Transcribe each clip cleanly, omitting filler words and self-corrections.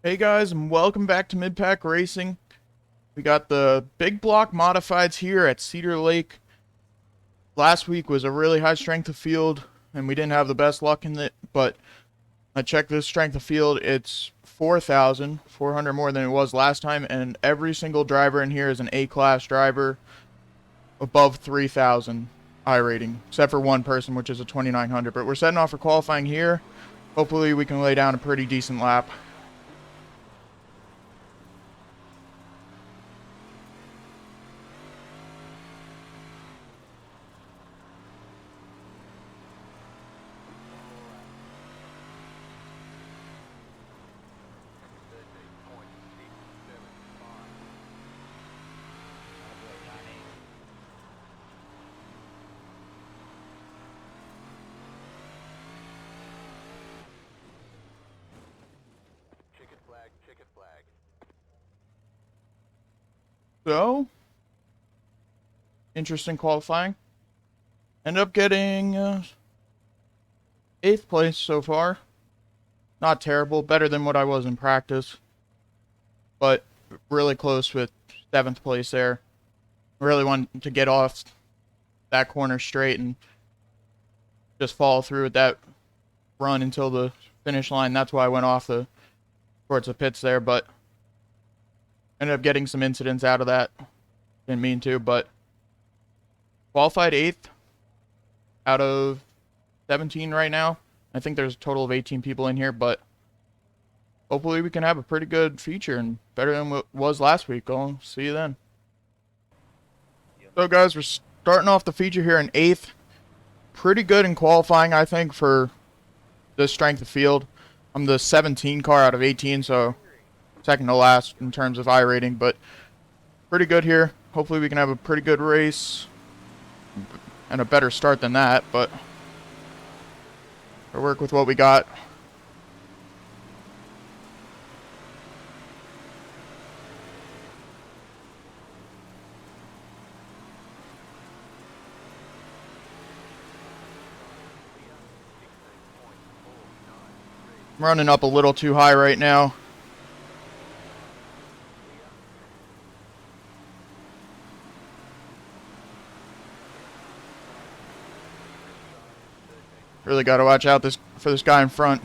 Hey guys, and welcome back to Mid-Pack Racing. We got the big block modifieds here at Cedar Lake. Last week was a really high strength of field, and we didn't have the best luck in it, but I checked this strength of field. It's 4,400 more than it was last time, and every single driver in here is an A-class driver above 3,000 iRating, except for one person, which is a 2,900. But we're setting off for qualifying here. Hopefully we can lay down a pretty decent lap. So, interesting qualifying. End up getting 8th place so far. Not terrible, better than what I was in practice, but really close with 7th place there. Really wanted to get off that corner straight and just follow through with that run until the finish line. That's why I went off towards the pits there, but ended up getting some incidents out of that. Didn't mean to, but qualified 8th out of 17 right now. I think there's a total of 18 people in here, but hopefully we can have a pretty good feature and better than what was last week. I'll see you then. So guys, we're starting off the feature here in 8th. Pretty good in qualifying, I think, for this strength of field. I'm the 17 car out of 18, so second to last in terms of iRating, but pretty good here. Hopefully we can have a pretty good race and a better start than that, but we'll work with what we got. I'm running up a little too high right now. Really got to watch out for this guy in front.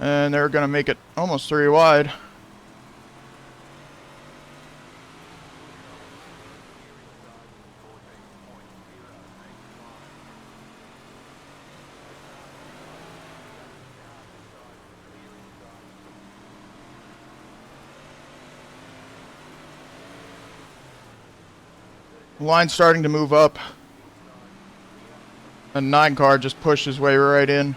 And they're going to make it almost 3 wide. The line's starting to move up. A 9 car just pushed his way right in.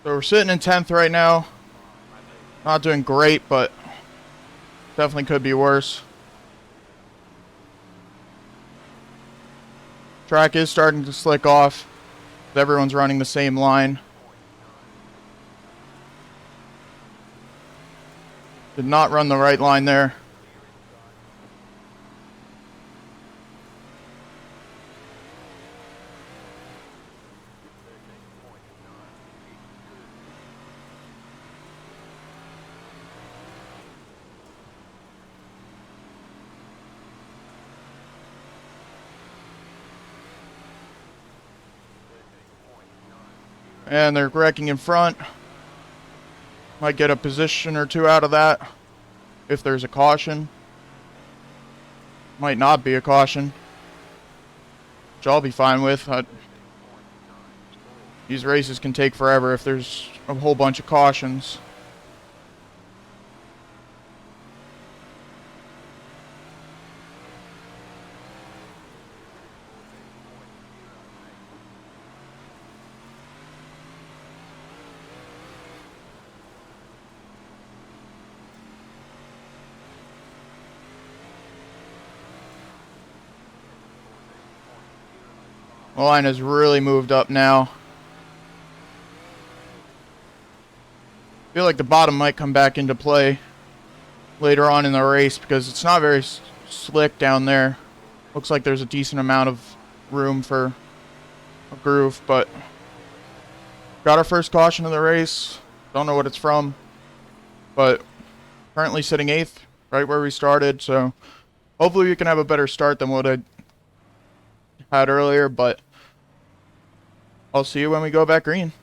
So we're sitting in 10th right now. Not doing great, but definitely could be worse. Track is starting to slick off. Everyone's running the same line. Did not run the right line there. And they're wrecking in front. Might get a position or two out of that if there's a caution. Might not be a caution, which I'll be fine with. These races can take forever if there's a whole bunch of cautions. The line has really moved up now. I feel like the bottom might come back into play later on in the race because it's not very slick down there. Looks like there's a decent amount of room for a groove, but got our first caution of the race. Don't know what it's from, but currently sitting 8th, right where we started, so hopefully we can have a better start than what I had earlier, but I'll see you when we go back green.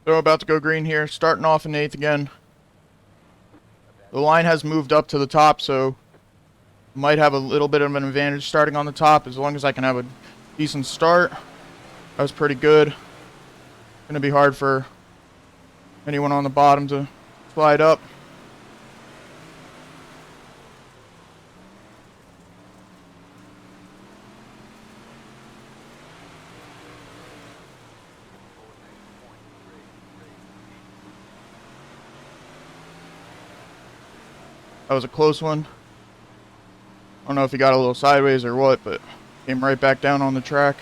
So about to go green here, starting off in 8th again. The line has moved up to the top, so might have a little bit of an advantage starting on the top as long as I can have a decent start. That was pretty good. Gonna be hard for anyone on the bottom to slide up. That was a close one. I don't know if he got a little sideways or what, but came right back down on the track.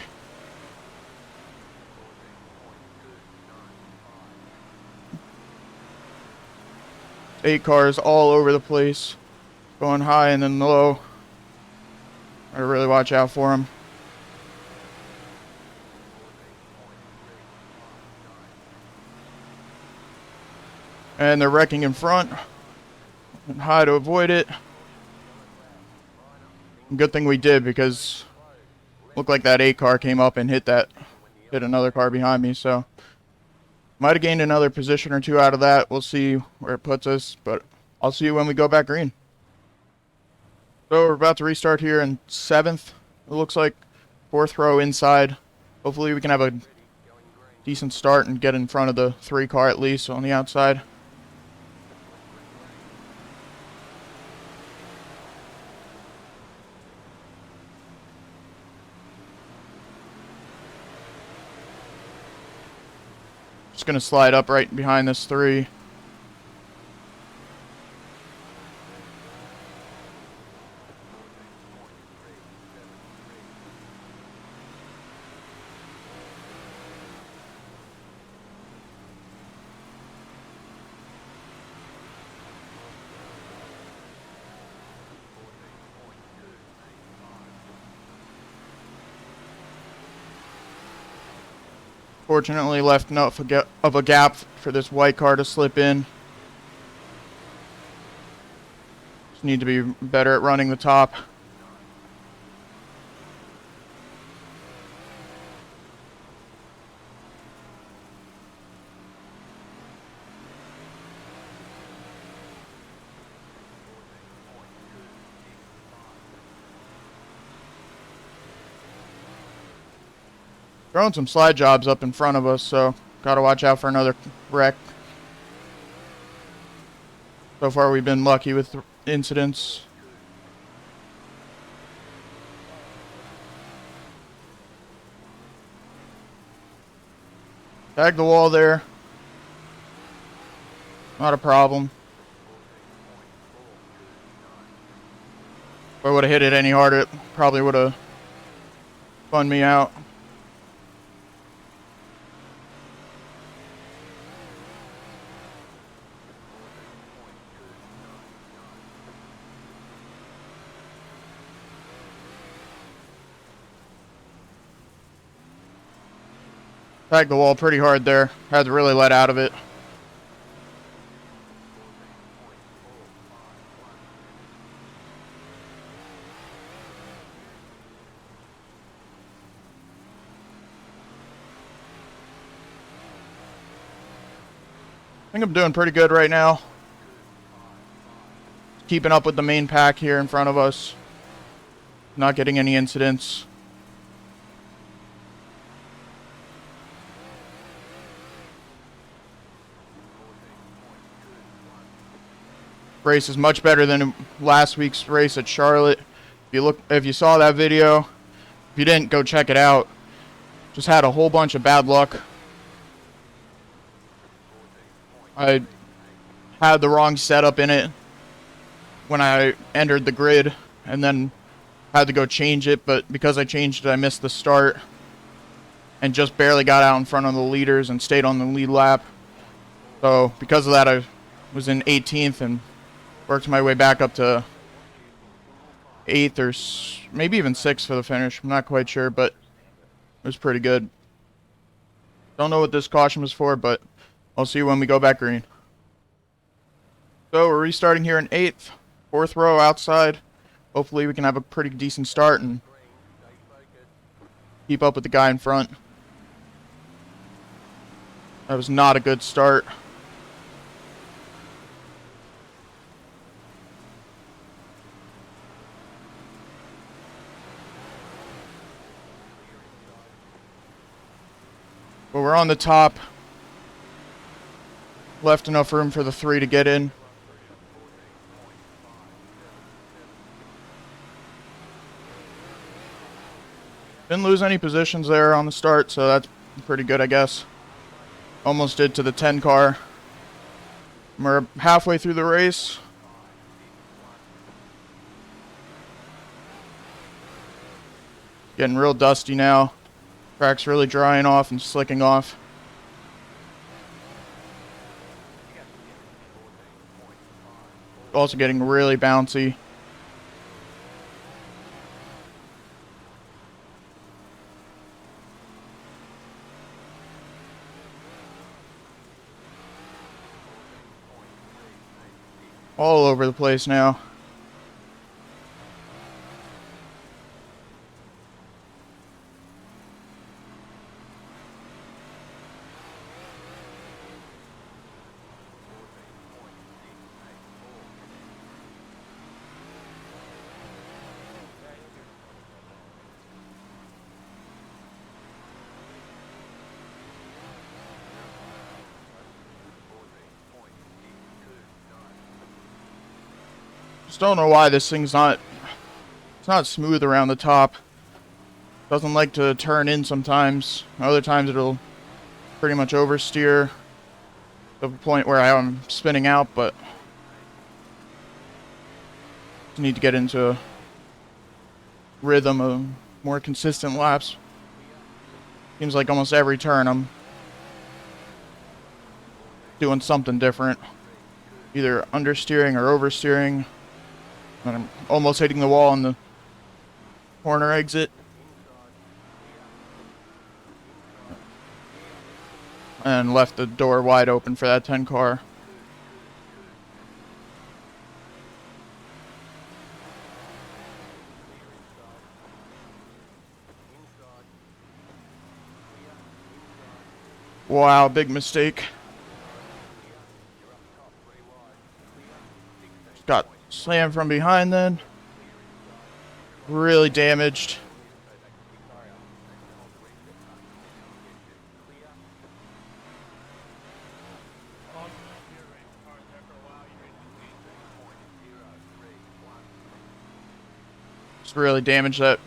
Eight cars all over the place, going high and then low. I really watch out for him. And they're wrecking in front. And high to avoid it. Good thing we did because looked like that 8 car came up and hit another car behind me, so might have gained another position or two out of that. We'll see where it puts us, but I'll see you when we go back green. So we're about to restart here in 7th. It looks like 4th row inside. Hopefully we can have a decent start and get in front of the 3 car at least on the outside. Just gonna slide up right behind this 3. Fortunately left enough of a gap for this white car to slip in. Just need to be better at running the top. Throwing some slide jobs up in front of us, so gotta watch out for another wreck. So far we've been lucky with incidents. Tag the wall there. Not a problem. If I would have hit it any harder, it probably would have spun me out. Tagged the wall pretty hard there. Had to really let out of it. I think I'm doing pretty good right now. Keeping up with the main pack here in front of us. Not getting any incidents. Race is much better than last week's race at Charlotte. If you saw that video, if you didn't, go check it out. Just had a whole bunch of bad luck. I had the wrong setup in it when I entered the grid, and then Had to go change it, but because I changed it, I missed the start and just barely got out in front of the leaders and stayed on the lead lap. So because of that, I was in 18th and worked my way back up to 8th or maybe even 6th for the finish. I'm not quite sure, but it was pretty good. Don't know what this caution was for, but I'll see when we go back green. So we're restarting here in 8th, 4th row outside. Hopefully we can have a pretty decent start and keep up with the guy in front. That was not a good start. But we're on the top. Left enough room for the 3 to get in. Didn't lose any positions there on the start, so that's pretty good, I guess. Almost did to the 10 car. We're halfway through the race. Getting real dusty now. Track's really drying off and slicking off. Also getting really bouncy. All over the place now. Just don't know why this thing's not, it's not smooth around the top. Doesn't like to turn in sometimes. Other times it'll pretty much oversteer to the point where I'm spinning out, but need to get into a rhythm of more consistent laps. Seems like almost every turn I'm doing something different. Either understeering or oversteering. And I'm almost hitting the wall on the corner exit. And left the door wide open for that 10 car. Wow, big mistake. Just got slammed from behind then. Really damaged. Just really damaged that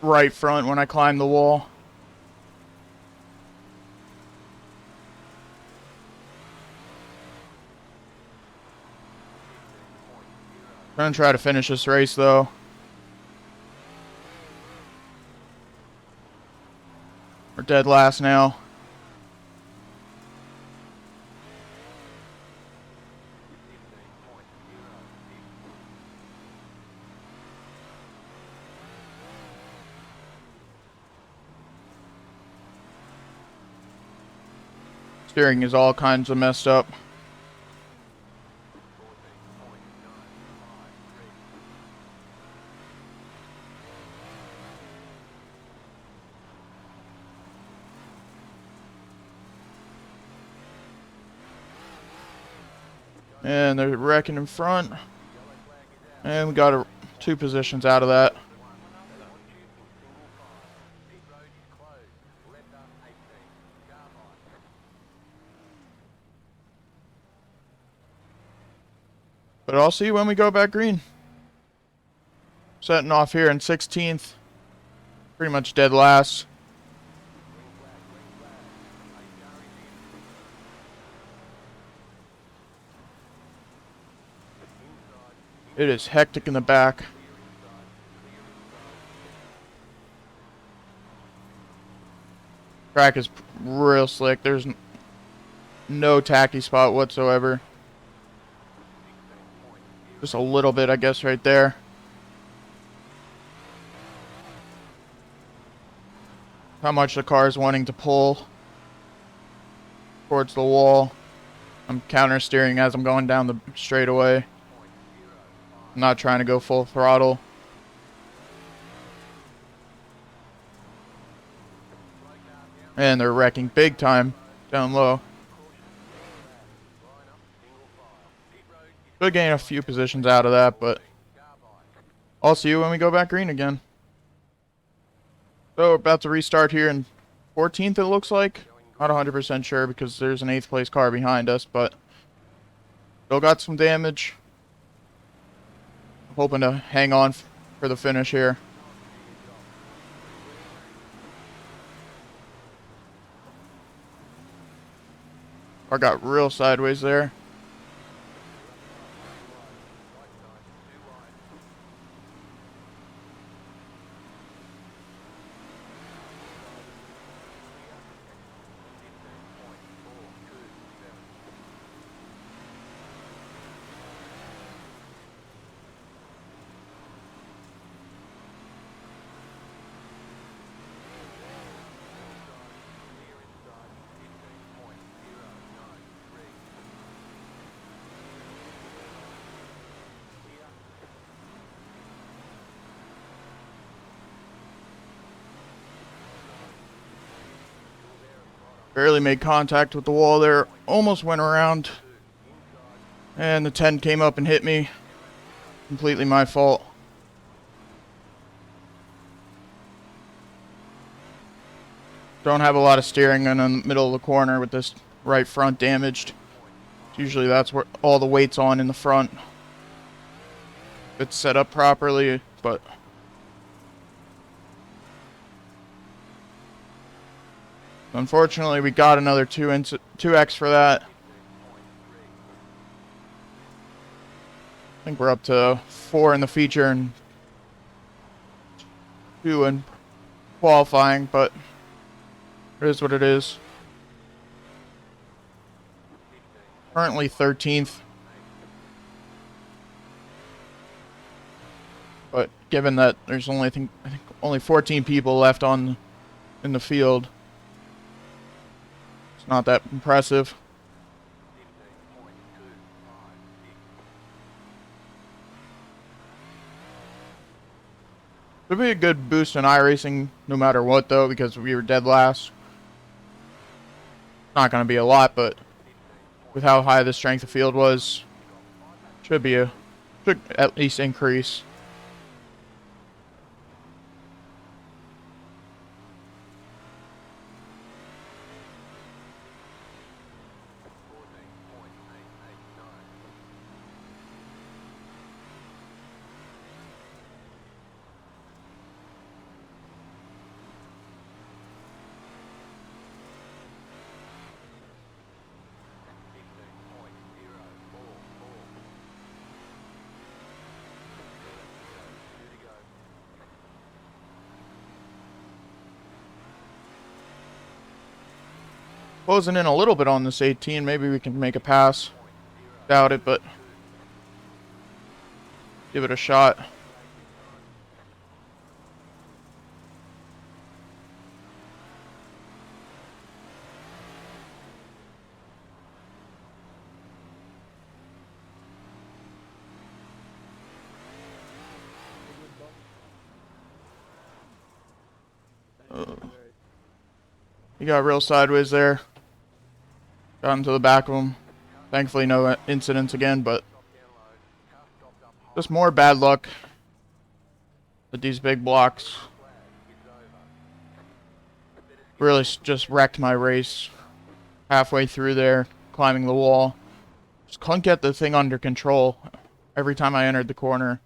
right front when I climbed the wall. Gonna try to finish this race though. We're dead last now. Steering is all kinds of messed up. And they're wrecking in front. And we got 2 positions out of that. But I'll see when we go back green. Setting off here in 16th. Pretty much dead last. It is hectic in the back. Track is real slick. There's no tacky spot whatsoever. Just a little bit, I guess, right there. How much the car is wanting to pull towards the wall. I'm counter steering as I'm going down the straightaway. I'm not trying to go full throttle. And they're wrecking big time down low. Could gain a few positions out of that, but I'll see you when we go back green again. So, about to restart here in 14th, it looks like. Not 100% sure because there's an 8th place car behind us, but still got some damage. Hoping to hang on for the finish here. I got real sideways there. Barely made contact with the wall there. Almost went around. And the 10 came up and hit me. Completely my fault. Don't have a lot of steering in the middle of the corner with this right front damaged. Usually that's where all the weight's on in the front. It's set up properly, but unfortunately we got another 2x for that. I think we're up to 4 in the feature and 2 in qualifying, but it is what it is. Currently 13th. But given that there's only I think only 14 people left in the field, it's not that impressive. It'd be a good boost in iRacing no matter what though, because we were dead last. Not gonna be a lot, but with how high the strength of field was, should at least increase. Closing in a little bit on this 18. Maybe we can make a pass. Doubt it, but give it a shot. He got real sideways there. Got into the back of him. Thankfully no incidents again, but just more bad luck with these big blocks. Really just wrecked my race halfway through there, climbing the wall. Just couldn't get the thing under control every time I entered the corner.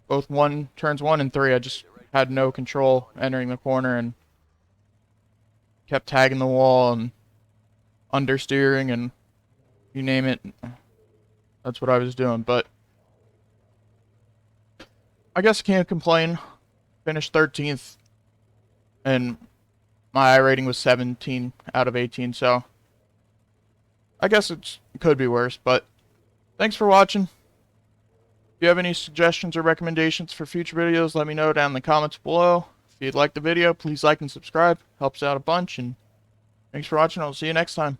Both turns 1 and 3, I just had no control entering the corner and kept tagging the wall and understeering and you name it. That's what I was doing, but I guess I can't complain. Finished 13th and my iRating was 17 out of 18, so I guess it could be worse, but thanks for watching. If you have any suggestions or recommendations for future videos, let me know down in the comments below. If you'd like the video, please like and subscribe. Helps out a bunch, and thanks for watching. I'll see you next time.